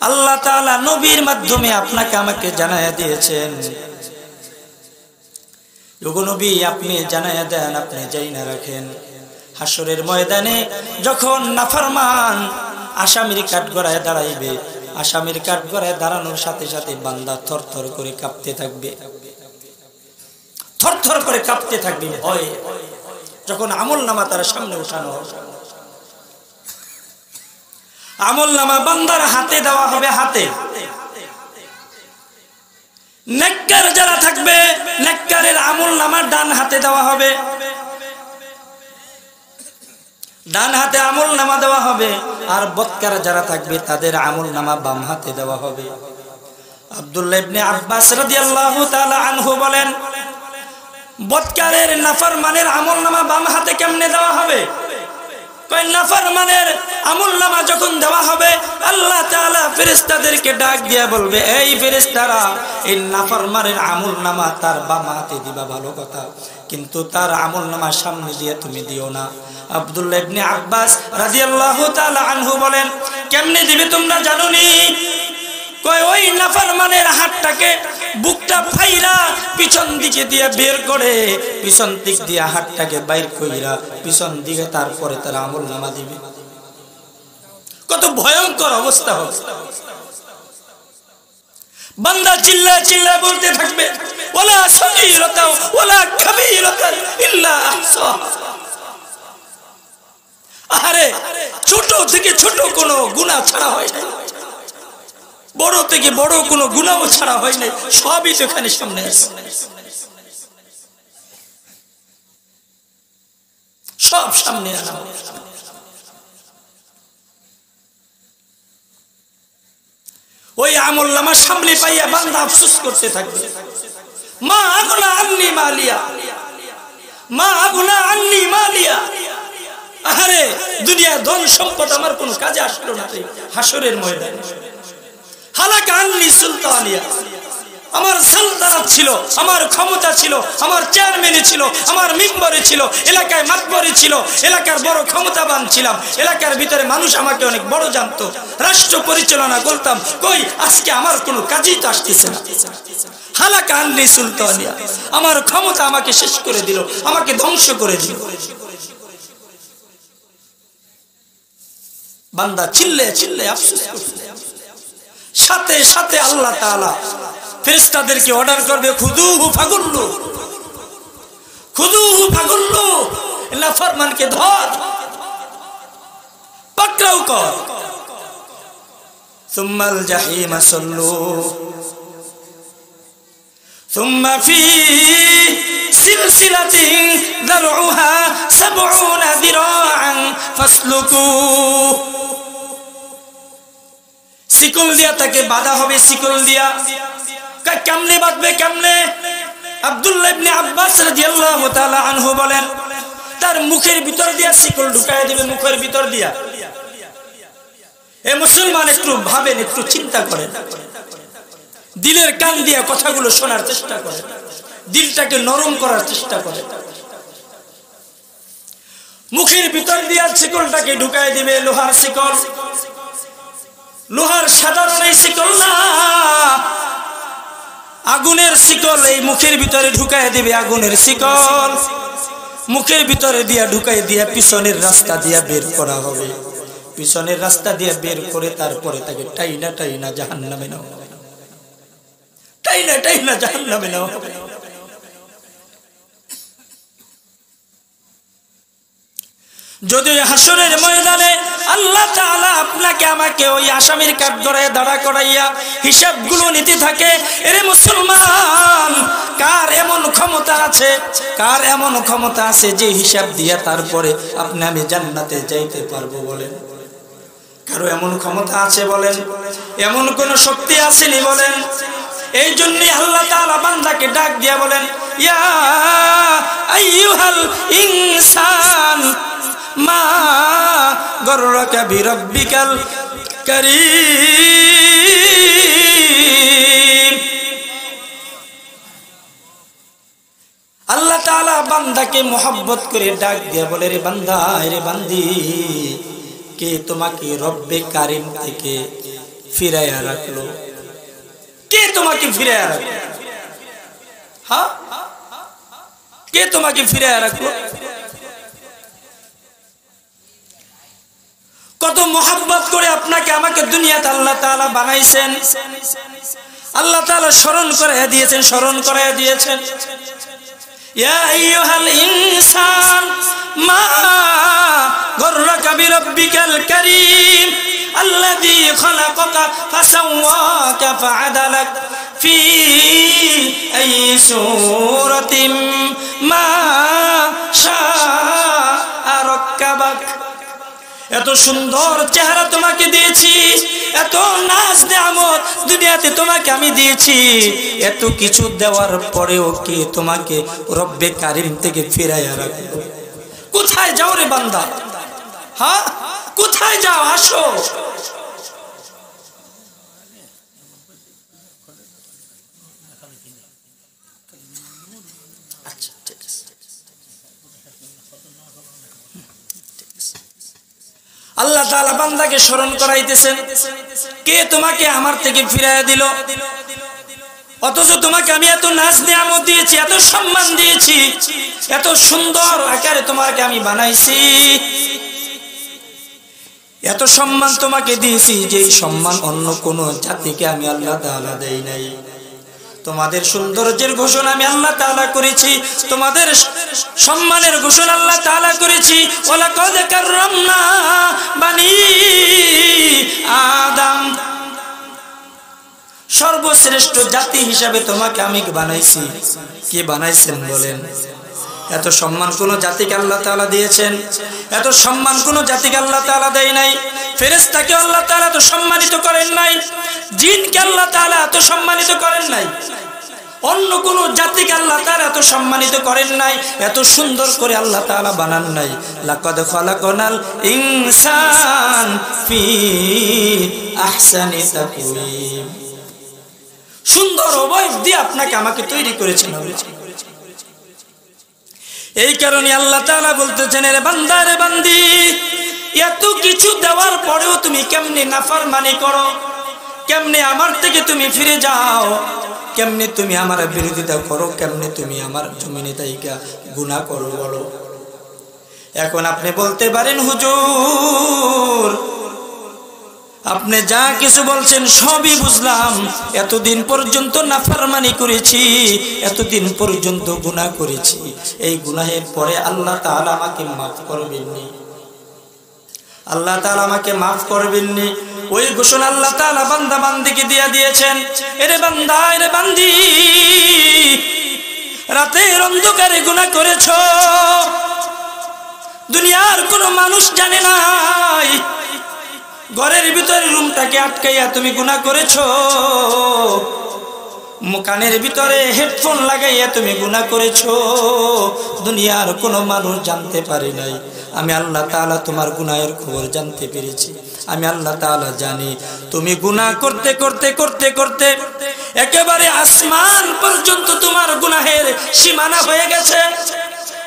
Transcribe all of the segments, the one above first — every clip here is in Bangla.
আল্লাহ তাআলা নবীর মাধ্যমে আপনাকে আমাকে জানায়া দিয়েছেন। ওগো নবী, আপনি জানায়া দেন, আপনি যাই না রাখেন, হাসরের ময়দানে যখন নাফরমান আসামির কাঠগড়ায় দাঁড়াইবে, আসামির কাঠগড়ায় দাঁড়ানোর সাথে সাথে বান্দা থরথর করে কাঁপতে থাকবে, থরথর করে কাঁপতে থাকবে ভয়ে। যখন আমলনামা তার সামনে উঠানো হবে, আমলনামা বান্দার হাতে দেওয়া হবে, হাতে। নেককার যারা থাকবে, নেককারের আমলনামা ডান হাতে দেওয়া হবে, ডান হাতে আমলনামা দেওয়া হবে। আর বদকার যারা থাকবে তাদের আমলনামা বাম হাতে দেওয়া হবে। আব্দুল্লাহ ইবনে আব্বাস রাদিয়াল্লাহু তাআলা আনহু বলেন, বদকারের নাফরমানের আমলনামা বাম হাতে কেমনে দেওয়া হবে? কয় নাফরমানের আমলনামা যখন দেওয়া হবে, আল্লাহ তাআলা ফেরেশতাদেরকে ডাক দিয়া বলবে, এই ফেরেশতারা, এই নাফরমানের আমলনামা তার বাম হাতে দিবা, ভালো কথা, কিন্তু তার আমলনামা সামনে দিয়ে তুমি দিও না। আব্দুল্লাহ ইবনে আব্বাস রাদিয়াল্লাহু তাআলা আনহু বলেন, কেমনে দিবে তোমরা জানোনি? কয় ওই নাফরমানের হাতটাকে বুকটা ফাইরা পিছন দিকে দিয়ে বের করে, পিছন দিক দিয়ে হাতটাকে বাইর কইরা পিছন দিকে তারপরে তার আমলনামা দিবে। কত ভয়ঙ্কর অবস্থা হবে। বান্দা চিল্লায় চিল্লায় বলতে থাকবে, ওয়ালা সগীরাতা ওয়ালা কাবীরাতা ইল্লা আহসাহা। আরে ছোট থেকে ছোট কোনো গুনাহ ছাড়া হয় না, বড় থেকে বড় কোনো গুনাহ ছাড়া হয় না, সবই তো এখানে সামনে আছে, সব সামনে আনা। ওই আমলনামা সামনে পাইয়া বান্দা আফসোস করতে থাকবে, মা আগনা আন্নি মালিয়া, মা আগনা আন্নি মালিয়া। আরে দুনিয়া ধন সম্পদ আমার কোনো কাজে আসলো না হাসরের ময়দানে। হালাকা আন্নি সুলতানিয়া, আমার সালতানাত ছিল, আমার ক্ষমতা ছিল, আমার চেয়ারম্যানে ছিল, আমার মিম্বরে ছিল, এলাকায় মাতবরে ছিল, এলাকার বড় ক্ষমতাবান ছিলাম, এলাকার ভিতরে মানুষ আমাকে অনেক বড় জানতো, রাষ্ট্র পরিচালনা করতাম, কই আজকে আমার কোনো কাজই তো আসতেছে না। হালাকা আন্নি সুলতানিয়া, আমার ক্ষমতা আমাকে শেষ করে দিল, আমাকে ধ্বংস করে দিল। বান্দা চিল্লে চিল্লে আফসোস করছে। সাথে সাথে আল্লাহ তাআলা ফেরেশতাদেরকে অর্ডার করবে, খুদুহু ফাগুল্লু, খুদুহু ফাগুল্লু, নাফরমানকে ধর, পাকড়াও কর। সুম্মাল জাহিমা সাল্লু সুম্মা ফি সিলসিলাতিন দারউহা 70 যিরাআন ফাসলুকু। শিকল দিয়া তাকে বাঁধা হবে, শিকল দিয়া। কেমনে বাঁধবে, কেমনে? আব্দুল্লাহ ইবনে আব্বাস রাদিয়াল্লাহু তাআলা আনহু বলেন, তার মুখের ভিতর দিয়া শিকল ঢুকায় দিবে, মুখের ভিতর দিয়া। এ মুসলমান একটু ভাবেন, একটু চিন্তা করেন, দিলের কান দিয়া কথাগুলো শোনার চেষ্টা করেন, দিলটাকে নরম করার চেষ্টা করেন। মুখের ভিতর দিয়া শিকলটাকে ঢুকায় দিবে, লোহার শিকল, লোহার সাধারণ এই শিকল না, আগুনের শিকল এই মুখের ভিতরে ঢুকায় দিবে, আগুনের শিকল মুখের ভিতরে দিয়া ঢুকাই দিয়া পিছনের রাস্তা দিয়া বের করা হবে, পিছনের রাস্তা দিয়া বের করে তারপরে তাকে টাইনা টাইনা জাহান্নামে নেওয়া হবে, টাইনা টাইনা জাহান্নামে নেওয়া হবে। যদি হাসরের ময়দানে আল্লাহ তাআলা আপনাকে আমাকে ওই আসামির কাঠগড়ায় দাঁড়া করাইয়া হিসাবগুলো নিতে থাকে, এরে মুসলমান, কার এমন ক্ষমতা আছে, কার এমন ক্ষমতা আছে যে হিসাব দিয়া তারপরে আপনি আমি জান্নাতে যাইতে পারবো? বলেন, কারো এমন ক্ষমতা আছে? বলেন, এমন কোন শক্তি আসেনি? বলেন। এই জন্য আল্লাহ তাআলা বান্দাকে ডাক দিয়া বলেন, ইয়া আইয়ুহাল ইনসান মা গররাকা বিরাব্বিকাল কারীম। আল্লাহ তাআলা বান্দাকে মোহাব্বত করে ডাক দিয়া বলে, রে বান্দা, রে বান্দি, কে তোমাকে রব্বে কারিম থেকে, ফিরাইয়া রাখলো? কে তোমাকে ফিরাইয়া রাখলো? হ্যাঁ, কে তোমাকে ফিরাইয়া রাখলো? কত মোহাব্বত করে আপনাকে আমাকে দুনিয়াতে আল্লাহ তাআলা বানাইছেন, আল্লাহ তাআলা স্মরণ করাইয়া দিয়েছেন, স্মরণ করাইয়া দিয়েছেন। ইয়া আইয়ুহাল ইনসান মা গররাকা বিরাব্বিকাল কারীম আল্লাযী খালাকাকা ফাসাওয়াকা ফাআদালাক ফি আইয়ি সূরাতিন মা শাআ রাক্কাবাক। এত সুন্দর চেহারা তোমাকে দিয়েছি, এত নাজ নেয়ামত দুনিয়াতে তোমাকে আমি দিয়েছি, এত কিছু দেওয়ার পরেও কে তোমাকে রব্বে কারিম থেকে ফিরাইয়া রাখলো? কোথায় যাও রে বান্দা? হ্যাঁ, কোথায় যাও? আসো। আল্লাহ তাআলা বান্দাকে স্মরণ করাইতেছেন, কে তোমাকে আমার থেকে ফিরাইয়া দিল? অথচ তোমাকে আমি এত নাজ নিয়ামত দিয়েছি, এত সম্মান দিয়েছি, এত সুন্দর আকারে তোমাকে আমি বানাইছি, এত সম্মান তোমাকে দিয়েছি, যে সম্মান অন্য কোন জাতিকে আমি আল্লাহ তাআলা দেই নাই। তোমাদের সৌন্দর্যের ঘোষণা আমি আল্লাহ তাআলা করেছি, তোমাদের সম্মানের ঘোষণা আল্লাহ তাআলা করেছি। ওয়ালাকাদ কাররামনা বানি আদম, সর্বশ্রেষ্ঠ জাতি হিসাবে তোমাকে আমি বানাইছি। কে বানাইছেন বলেন? এত সম্মান কোন জাতিকে আল্লাহ তাআলা দিয়েছেন? এত সম্মান কোন জাতিকে আল্লাহ তাআলা দেয় নাই। ফেরেশতাকে আল্লাহ তাআলা এত সম্মানিত করেন নাই, জিনকে আল্লাহ তাআলা এত সম্মানিত করেন নাই, অন্য কোন জাতিকে আল্লাহ তাআলা এত সম্মানিত করেন নাই, এত সুন্দর করে আল্লাহ তাআলা বানান নাই। লাকাদ খালাকনাল ইনসান ফি আহসানি তাকওয়িম, সুন্দর অবয়ব দিয়ে আপনাকে আমাকে তৈরি করেছেন। এই কারণে আল্লাহ তাআলা বলতেছেন, রে বান্দা রে বান্দি, এত কিছু দেওয়ার পরেও তুমি কেমনে নাফরমানি করো, কেমনে আমার থেকে তুমি ফিরে যাও, কেমনে তুমি আমার বিরোধিতা করো, কেমনে তুমি আমার জমিনে তাইকা গুনাহ করো বলো। এখন আপনি বলতে পারেন, হুজুর আপনি যা কিছু বলছেন সবই বুঝলাম, এতদিন পর্যন্ত নাফরমানি করেছি, এতদিন পর্যন্ত গুনাহ করেছি, এই গুনাহের পরে আল্লাহ তাআলা আমাকে মাফ করবেননি, আল্লাহ তাআলা আমাকে মাফ করবেননি। ওই ঘোষণা আল্লাহ তাআলা বান্দা বান্দিকে দিয়ে দিয়েছেন, এরে বান্দা এরে বান্দি, রাতের অন্ধকারে গুনাহ করেছো, দুনিয়ার কোনো মানুষ জানে নাই, ঘরের ভিতরে রুমটাকে আটকাইয়া তুমি গুনাহ করেছো, কানের ভিতরে হেডফোন লাগাইয়া তুমি গুনাহ করেছো, দুনিয়ার কোনো মানুষ জানতে পারে নাই, আমি আল্লাহ তাআলা তোমার গুনাহের খবর জানতে পেরেছি। আমি আল্লাহ তাআলা জানি তুমি গুনাহ করতে করতে করতে করতে একেবারে আসমান পর্যন্ত তোমার গুনাহের সীমানা হয়ে গেছে,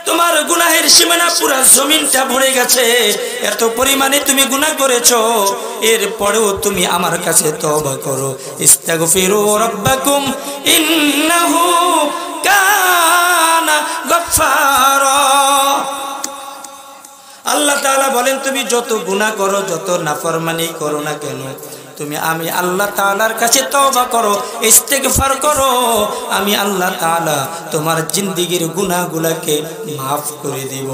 তোমার গুনাহের সীমানা পুরো জমিনটা ভরে গেছে, এত পরিমাণে তুমি গুনাহ করেছো, এরপরেও তুমি আমার কাছে তওবা করো। ইস্তাগফিরু রাব্বাকুম ইন্নাহু কানা গফফারা। আল্লাহ তাআলা বলেন, তুমি যত গুনাহ করো, যত নাফরমানি করো না কেন, তুমি আমি আল্লাহ তাআলার কাছে তওবা করো, ইস্তিগফার করো, আমি আল্লাহ তাআলা তোমার জিন্দেগীর গুনাহগুলোকে maaf করে দিব।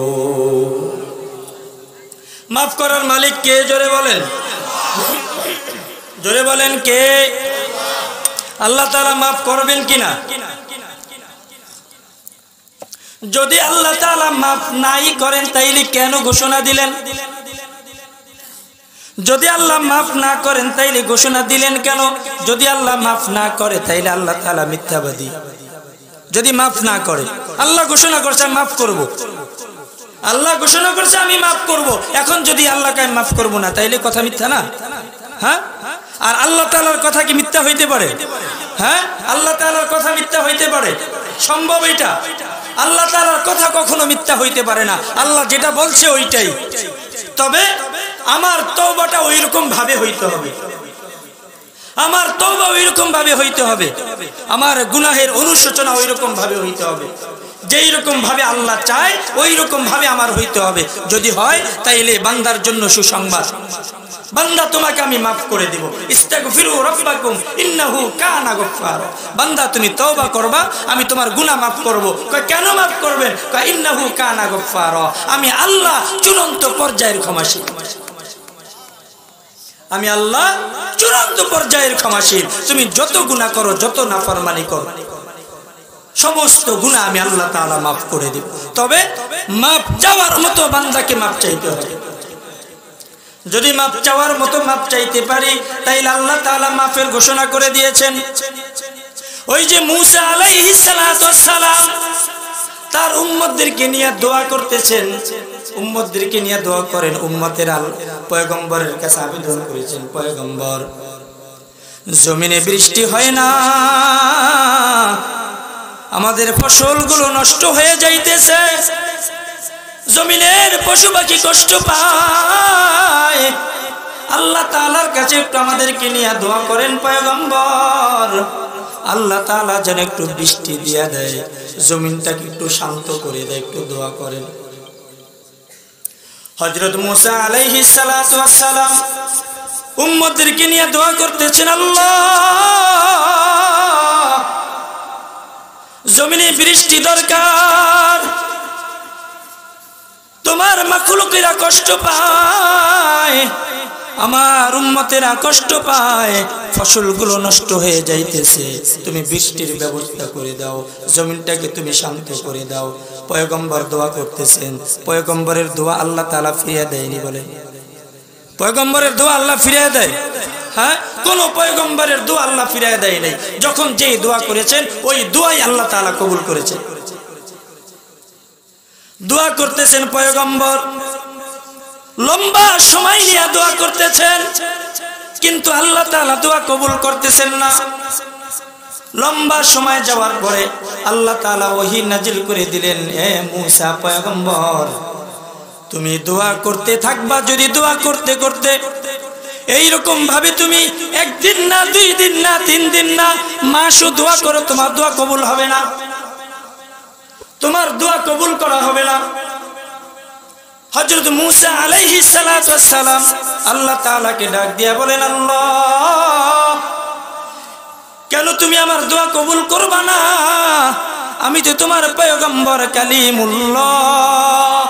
maaf করার মালিক কে? জোরে বলেন, জোরে বলেন কে? আল্লাহ তাআলা maaf করবেন কিনা? যদি আল্লাহ তাআলা maaf নাই করেন তাইলে কেন ঘোষণা দিলেন? যদি আল্লাহ মাফ না করেন তাইলে ঘোষণা দিলেন কেন? যদি আল্লাহ মাফ না করে তাইলে আল্লাহ তাআলা মিথ্যাবাদী। যদি মাফ না করে, আল্লাহ ঘোষণা করছে আমি মাফ করব, আল্লাহ ঘোষণা করছে আমি মাফ করব, এখন যদি আল্লাহকে আমি মাফ করব না তাইলে কথা মিথ্যা না? হ্যাঁ, আর আল্লাহ তাআলার কথা কি মিথ্যা হইতে পারে? হ্যাঁ, আল্লাহ তাআলার কথা মিথ্যা হইতে পারে? সম্ভব এটা? আল্লাহ তাআলার কথা কখনো মিথ্যা হইতে পারে না, আল্লাহ যেটা বলছে ওইটাই। তবে আমার তওবাটা ওইরকম ভাবে হইতে হবে, আমার তওবা ওইরকম ভাবে হইতে হবে, আমার গুনাহের অনুশোচনা ওইরকম ভাবে হইতে হবে, যেই রকম ভাবে আল্লাহ চায় ওই রকম ভাবে আমার হইতে হবে। যদি হয় তাইলে বান্দার জন্য সুসংবাদ, বান্দা তোমাকে আমি মাফ করে দিব। ইস্তাগফিরু রাব্বাকুম ইন্নাহু কানা গফফারা। বান্দা তুমি তওবা করবা, আমি তোমার গুনাহ মাফ করব। কয় কেন মাফ করবেন? কয় ইন্নাহু কানা গফফারা, আমি আল্লাহ চূড়ান্ত পর্যায়ের ক্ষমাশীল। আমি আল্লাহ চূড়ান্ত পর্যায়ের ক্ষমাশীল। তুমি যত গুনাহ করো, যত নাফরমানি করো, সমস্ত গুনাহ আমি আল্লাহ তাআলা মাফ করে দিব। তবে মাফ চাওয়ার মতো বান্দাকে মাফ চাইতে হবে। যদি মাফ চাওয়ার মতো মাফ চাইতে পারি তাইলে আল্লাহ তাআলা মাফের ঘোষণা করে দিয়েছেন। ওই যে মূসা আলাইহিস সালাতু ওয়াস সালাম তার উম্মতদেরকে নিয়ে দোয়া করতেছেন, উম্মতদেরকে নিয়ে দোয়া করেন, উম্মতের পয়গম্বরের কাছে আবেদন করেছেন, পয়গম্বর জমিনে বৃষ্টি হয় না, আমাদের ফসলগুলো নষ্ট হয়ে যাইতেছে, জমিনের পশু পাখি কষ্ট পায়, আল্লাহ তাআলার কাছে একটু আমাদেরকে নিয়ে দোয়া করেন পয়গম্বর, আল্লাহ তাআলা যেন একটু বৃষ্টি দিয়া দেয়, জমিনটাকে একটু শান্ত করে দেয়, একটু দোয়া করেন। হযরত মূসা আলাইহিস সালাতু ওয়াস সালাম উম্মতদেরকে নিয়ে দোয়া করতেছেন, আল্লাহ জমিনে বৃষ্টি দরকার, তোমার মাখলুকেরা কষ্ট পায়, আমার উম্মতেরা কষ্ট পায়, ফসলগুলো নষ্ট হয়ে যাইতেছে, তুমি বৃষ্টির ব্যবস্থা করে দাও, জমিনটাকে তুমি শান্ত করে দাও। পয়গম্বর দোয়া করতেছেন, পয়গম্বরের দোয়া আল্লাহ তাআলা ফিরিয়ে দেয়নি বলে? পয়গম্বরের দোয়া আল্লাহ ফিরিয়ে দেয়? হ্যাঁ, কোন পয়গম্বরের দোয়া আল্লাহ ফিরিয়ে দেয় নাই। যখন যেই দোয়া করেছেন ওই দোয়াই আল্লাহ তাআলা কবুল করেছেন। দোয়া করতেছেন পয়গম্বর, লম্বা সময় নিয়ে দোয়া করতেছেন, কিন্তু আল্লাহ তাআলা দোয়া কবুল করতেছেন না। লম্বা সময় যাওয়ার পরে আল্লাহ তাআলা ওহী নাজিল করে দিলেন, হে মূসা পয়গম্বর তুমি দোয়া করতে থাকবা, যদি দোয়া করতে করতে এইরকম ভাবে তুমি একদিন না, 2 দিন না, 3 দিন না, মাসও দোয়া করো, তোমার দোয়া কবুল হবে না, তোমার দোয়া কবুল করা হবে না। হযরত মূসা আলাইহিস সালাতু ওয়াস সালাম আল্লাহ তাআলাকে ডাক দিয়া বলেন, আল্লাহ কেন তুমি আমার দোয়া কবুল করবা না? আমি তো তোমার পয়গম্বর কালিমুল্লাহ,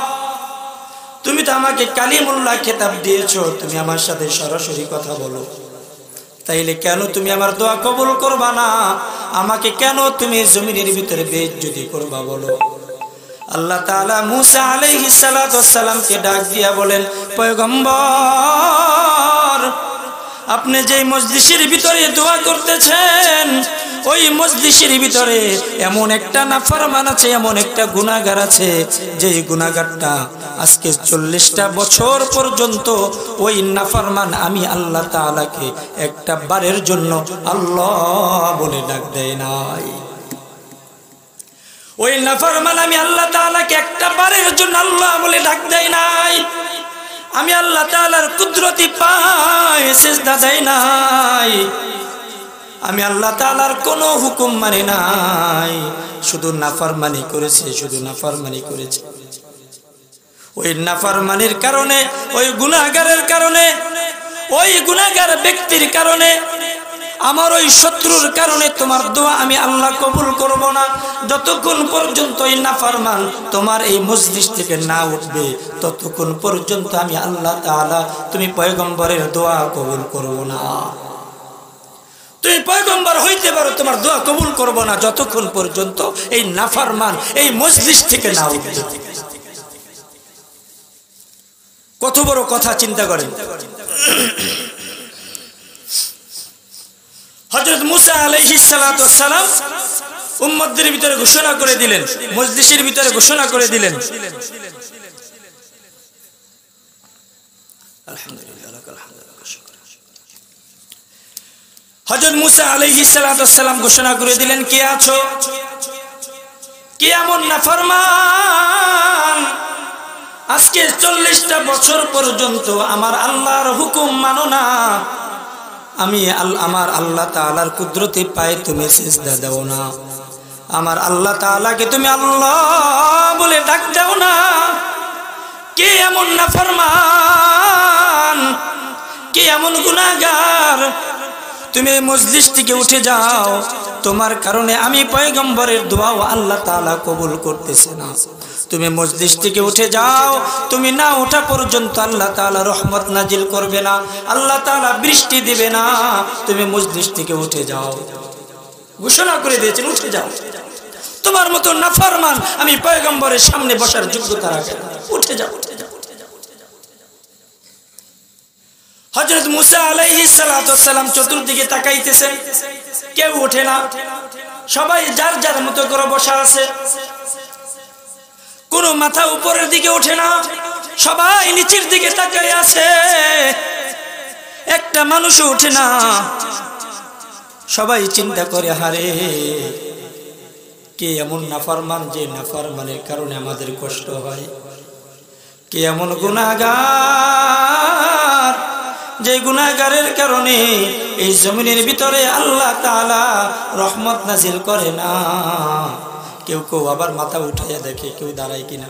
তুমি তো আমাকে কালিমুল্লাহ খেতাব দিয়েছো, তুমি আমার সাথে সরাসরি কথা বলো, তাইলে কেন তুমি আমার দোয়া কবুল করবা না? আমাকে কেন তুমি জমিনের ভিতরে বেইজ্জতি করবা বলো? আল্লাহ তাআলা মূসা আলাইহিস সালাতু ওয়াস সালামকে ডাক দিয়া বলেন, পয়গম্বর আপনি যেই মজলিসের ভিতরে দোয়া করতেছেন ওই মজলিসের ভিতরে এমন একটা নাফরমান আছে, এমন একটা গুনাহগার আছে, যেই গুনাহগারটা আজকে 40টা বছর পর্যন্ত ওই নাফরমান আমি আল্লাহ তাআলাকে একটা বারের জন্য আল্লাহ বলে ডাক দেয় নাই। ওই নাফরমান আমি আল্লাহ তাআলাকে একটা বারের জন্য আল্লাহ বলে ডাক দেয় নাই। আমি আল্লাহ তাআলার কুদরতি পায়ে সিজদা দেই নাই, আমি আল্লাহ তাআলার কোনো হুকুম মানে নাই, শুধু নাফরমানি করেছে, শুধু নাফরমানি করেছে। ওই নাফরমানির কারণে, ওই গুনাহগারের কারণে, ওই গুনাহগার ব্যক্তির কারণে, আমার ওই শত্রুর কারণে তোমার দোয়া আমি আল্লাহ কবুল করব না। যতক্ষণ পর্যন্ত এই নাফরমান তোমার এই মজলিস থেকে না উঠবে ততক্ষণ পর্যন্ত আমি আল্লাহ তাআলা তুমি পয়গম্বরের দোয়া কবুল করব না। তুমি পয়গম্বর হইতে পারো, তোমার দোয়া কবুল করব না যতক্ষণ পর্যন্ত এই নাফরমান এই মজলিস থেকে না উঠবে। কত বড় কথা চিন্তা করেন। হযরত মূসা আলাইহিস সালাতু ওয়াস সালাম উম্মতদের ভিতরে ঘোষণা করে দিলেন, মজলিসের ভিতরে ঘোষণা করে দিলেন, আলহামদুলিল্লাহ লাকাল হামদু ওয়া শুকর। হযরত মূসা আলাইহিস সালাতু ওয়াস সালাম ঘোষণা করে দিলেন, কে আছো? কে এমন নাফরমান আজকে 40টা বছর পর্যন্ত আমার আল্লাহর হুকুম মানো না, আমি আমার আল্লাহ তাআলার কুদরতি পায়ে তুমি সিজদা দাও না, আমার আল্লাহ তাআলাকে তুমি আল্লাহ বলে ডাক দাও না। কে এমন নাফরমান, কে এমন গুনাহগার, তুমি মজলিস থেকে উঠে যাও, তোমার কারণে আমি পয়গম্বরের দোয়াও আল্লাহ তাআলা কবুল করতেছে না। তুমি মজলিস থেকে উঠে যাও, তুমি না ওঠা পর্যন্ত আল্লাহ তাআলা রহমত নাজিল করবে না, আল্লাহ তাআলা বৃষ্টি দিবে না। তুমি মজলিস থেকে উঠে যাও, ঘোষণা করে দিয়েছেন উঠে যাও। তোমার মতো নাফরমান আমি পয়গম্বরের সামনে বসার যোগ্যতা রাখি না, উঠে যাও। হযরত মুসা আলাইহিস সালাতু ওয়াস সালাম চতুর্দিকে তাকাইতেছেন, কেউ ওঠে না, সবাই যার যার মতো করে বসা আছে, কোনো মাথা উপরের দিকে ওঠে না, সবাই নিচের দিকে তাকাই আছে, একটা মানুষও ওঠে না। সবাই চিন্তা করে, হারে কে এমন নাফরমান যে নাফরমানের কারণে আমাদের কষ্ট হয়, কে এমন গুনাহগার যে গুনাহগারের কারণে এই জমিনের ভিতরে আল্লাহ তাআলা রহমত নাজিল করে না। কেউ কেউ আবার মাথা উঠাইয়া দেখে কেউ দাঁড়ায় কিনা,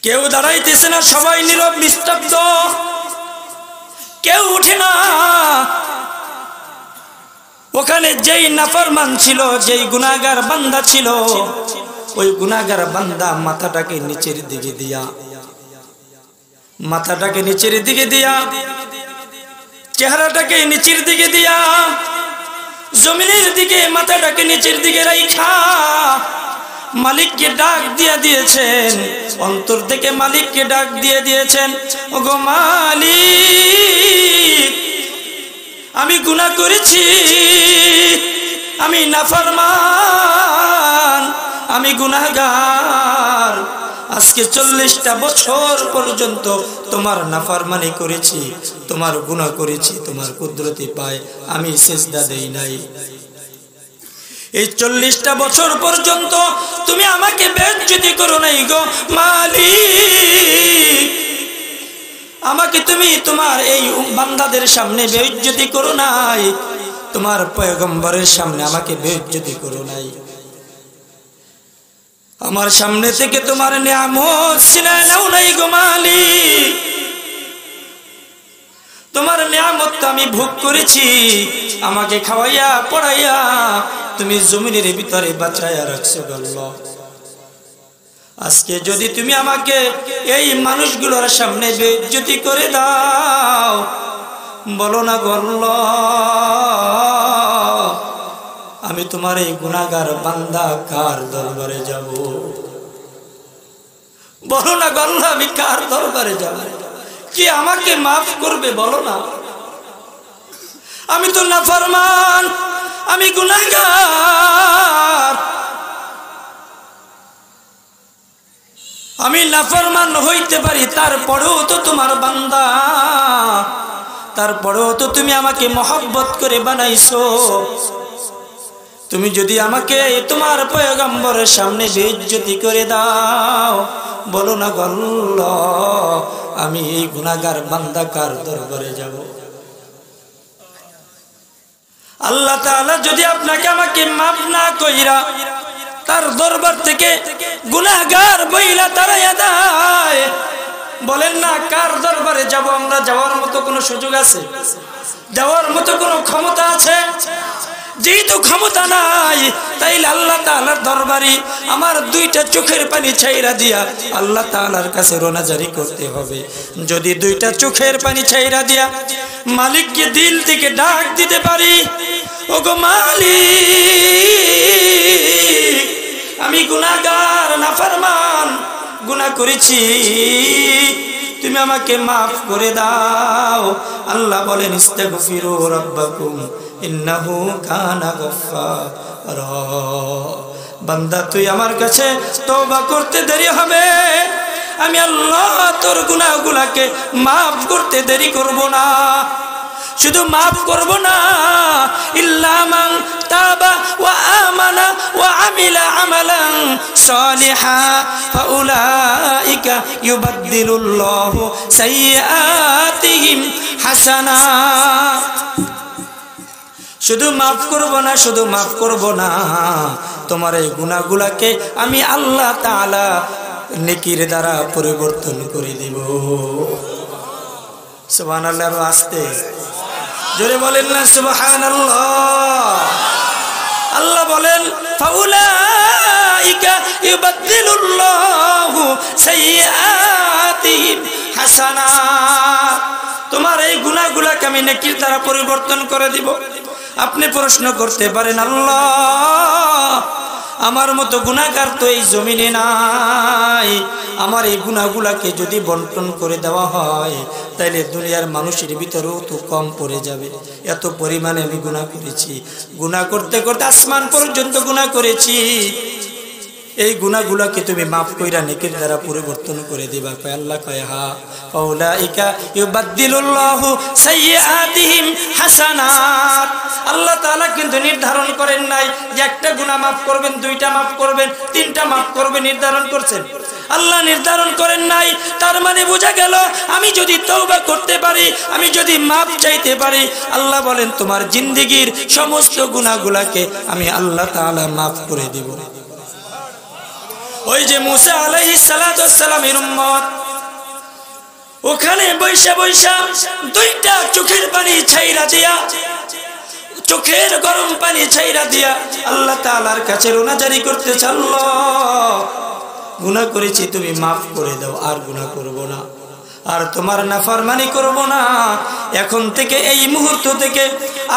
কেউ দাঁড়াইতেছে না, সবাই নীরব নিস্তব্ধ, কেউ উঠে না। ওখানে যেই নাফরমান ছিল, যেই গুনাহগার বান্দা ছিল, ওই গুনাহগার বান্দা মাথাটাকে নিচের দিকে দিয়া, চেহারাটাকে নিচের দিকে দিয়া, জমিনের দিকে মাথাটাকে নিচের দিকে রাইখা মালিককে ডাক দিয়েছেন, অন্তর থেকে মালিককে ডাক দিয়েছেন, ওগো মালিক, আমি গুনাহ করেছি, আমি নাফরমান, আমি গুনাহগার, আজকে 40টা বছর পর্যন্ত তোমার নাফরমানি করেছি, তোমার গুনাহ করেছি, তোমার কুদরতি পায় আমি সিজদা দেই নাই। এই 40টা বছর পর্যন্ত তুমি আমাকে বেইজ্জতি করো নাই গো মালিক, আমাকে তুমি তোমার এই বান্দাদের সামনে বেইজ্জতি করো নাই, তোমার পয়গম্বরের সামনে আমাকে বেইজ্জতি করো নাই, আমার সামনে থেকে তোমার নিয়ামত ছিনায় নাও নাই গো মালিক, তোমার নিয়ামত তো আমি ভোগ করেছি, আমাকে খাওয়াইয়া পড়াইয়া তুমি জমিনের ভিতরে বাঁচাইয়া রাখছো আল্লাহ। আজকে যদি তুমি আমাকে এই মানুষগুলোর সামনে বেইজ্জতি করে দাও, বলো না গো আল্লাহ, আমি তোমার এই গুনাহগার বান্দা কার দরবারে যাব? বলো না গো আল্লাহ, আমি কার দরবারে যাব? কি আমাকে মাফ করবে বলো না? আমি তো নাফরমান, আমি গুনাহগার, আমি নাফরমান হইতে পারি, তারপরেও তো তোমার বান্দা, তারপরেও তো তুমি আমাকে মহব্বত করে বানাইছো। তুমি যদি আমাকে তোমার পয়গম্বরের সামনে বেইজ্জতি করে দাও, বলো না গো আল্লাহ, আমি এই গুনাহগার বান্দা কার দরবারে যাব? আল্লাহ তাআলা যদি আপনাকে আমাকে মাফ না কইরা তার দরবার থেকে গুনাহগার বইলা তারাইয়া দেয়, বলেন না কার দরবারে যাব? আমরা যাওয়ার মতো কোনো সুযোগ আছে? যাওয়ার মতো কোনো ক্ষমতা আছে? যেহেতু ক্ষমতা নাই, তাইলে আল্লাহ তাআলার দরবারে আমার 2টা চোখের পানি ছাইরা দিয়া আল্লাহ তাআলার কাছে রোনাজারি করতে হবে। যদি 2টা চোখের পানি ছাইরা দিয়া মালিককে দিল থেকে ডাক দিতে পারি, ওগো মালিক, আমি গুনাহগার, নাফরমান, গুনাহ করেছি, তুমি আমাকে মাফ করে দাও। আল্লাহ বলেন, ইস্তাগফিরু রাব্বাকুম ইন্নাহু কানা গফফারা। বান্দা তুই আমার কাছে তওবা করতে দেরি হবে, আমি আল্লাহ তোর গুনাহগুলোকে মাফ করতে দেরি করব না। শুধু মাফ করব না, ইল্লা মান তাবা ওয়া আমানা ওয়া আমিলা আমালান সালিহা ফাউলাইকা ইউবাদদিলুল্লাহু সাইয়্যাতিহিম হাসানা। শুধু মাফ করব না, শুধু মাফ করব না, তোমার এই গুনাহগুলোকে আমি আল্লাহ তাআলা নেকির দ্বারা পরিবর্তন করে দিব। সুবহানাল্লাহ। আস্তে জোরে বলেন না সুবহানাল্লাহ। আল্লাহ বলেন ফাউলাইকা ইউবাদদিলুল্লাহু সাইয়্যাতিহিম হাসানাত। তোমার এই গুনাহগুলোকে আমি নেকির দ্বারা পরিবর্তন করে দিব। আপনি প্রশ্ন করতে পারেন, আল্লাহ আমার মতো গুনাহগার তো এই জমিনে নাই, আমার এই গুনাহগুলোকে যদি বন্টন করে দেওয়া হয় তাহলে দুনিয়ার মানুষের ভিতরেও তো কম পড়ে যাবে। এত পরিমাণে আমি গুনাহ করেছি, গুনাহ করতে করতে আসমান পর্যন্ত গুনাহ করেছি, এই গুনাহগুলোকে তুমি মাফ কইরা নেকির দ্বারা পরিবর্তন করে দিবা। কয় আল্লাহ কয় হা ফাউলাইকা ইউবাদদিলুল্লাহু সাইয়্যাতিহিম হাসানাত। আল্লাহ তাআলা কিন্তু নির্ধারণ করেন নাই যে একটা গুনাহ মাফ করবেন, দুইটা মাফ করবেন, তিনটা মাফ করবেন, নির্ধারণ করছেন? আল্লাহ নির্ধারণ করেন নাই। তার মানে বোঝা গেল আমি যদি তওবা করতে পারি, আমি যদি মাফ চাইতে পারি, আল্লাহ বলেন তোমার জিন্দেগীর সমস্ত গুনাহগুলোকে আমি আল্লাহ তাআলা মাফ করে দেব। ওই যে মুসা আলাইহিস সালাতু ওয়াস সালামের উম্মত ওখানে বৈশা বৈশা দুইটা চোখের পানি ছাইরা দিয়া, চোখের গরম পানি ছাইরা দিয়া আল্লাহ তাআলার কাছে রোনাজারি করতে চাইল, গুনাহ করেছি তুমি মাফ করে দাও, আর গুনাহ করব না, আর তোমার নাফরমানি করব না। এখন থেকে এই মুহূর্ত থেকে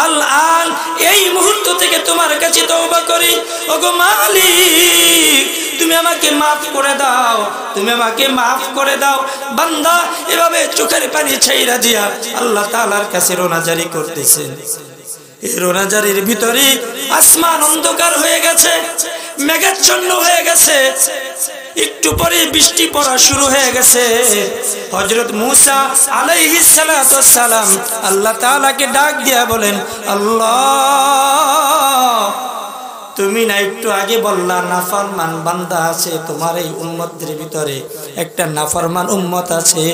আল-আন এই মুহূর্ত থেকে তোমার কাছে তওবা করি, ওগো মালিক তুমি আমাকে মাফ করে দাও, তুমি আমাকে মাফ করে দাও। বান্দা এভাবে চোখের পানি ছাইরা দিয়া আল্লাহ তাআলার কাছে রোনাজারি করতেছেন। এই রোনাজারির ভিতরে আসমান অন্ধকার হয়ে গেছে, মেঘাচ্ছন্ন হয়ে গেছে, একটু পরে বৃষ্টি পড়া শুরু হয়ে গেছে। হযরত মূসা আলাইহিস সালাতু ওয়াস সালাম আল্লাহ তাআলাকে ডাক দিয়া বলেন, আল্লাহ তুমি না একটু আগে বললা নাফরমান বান্দা আছে তোমার এই উম্মতের ভিতরে, একটা নাফরমান উম্মত আছে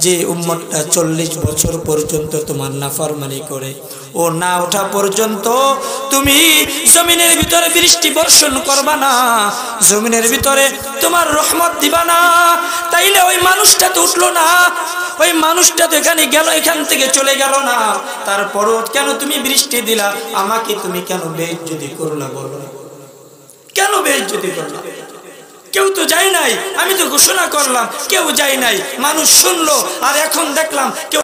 যে উম্মতটা 40 বছর পর্যন্ত তোমার নাফরমানি করে, ও না ওঠা পর্যন্ত তুমি জমিনের ভিতরে বৃষ্টি বর্ষণ করবা না, জমিনের ভিতরে তোমার রহমত দিবা না। তাইলে ওই মানুষটা তো উঠলো না, ওই মানুষটা তো এখানে গেল, এখান থেকে চলে গেল না, তারপরও কেন তুমি বৃষ্টি দিলা? আমাকে তুমি কেন বেইজ্জতি করলা? বলো কেন বেইজ্জতি করলা? কেউ তো যায় নাই, আমি তো ঘোষণা করলাম, কেউ যায় নাই, মানুষ শুনলো, আর এখন দেখলাম কেউ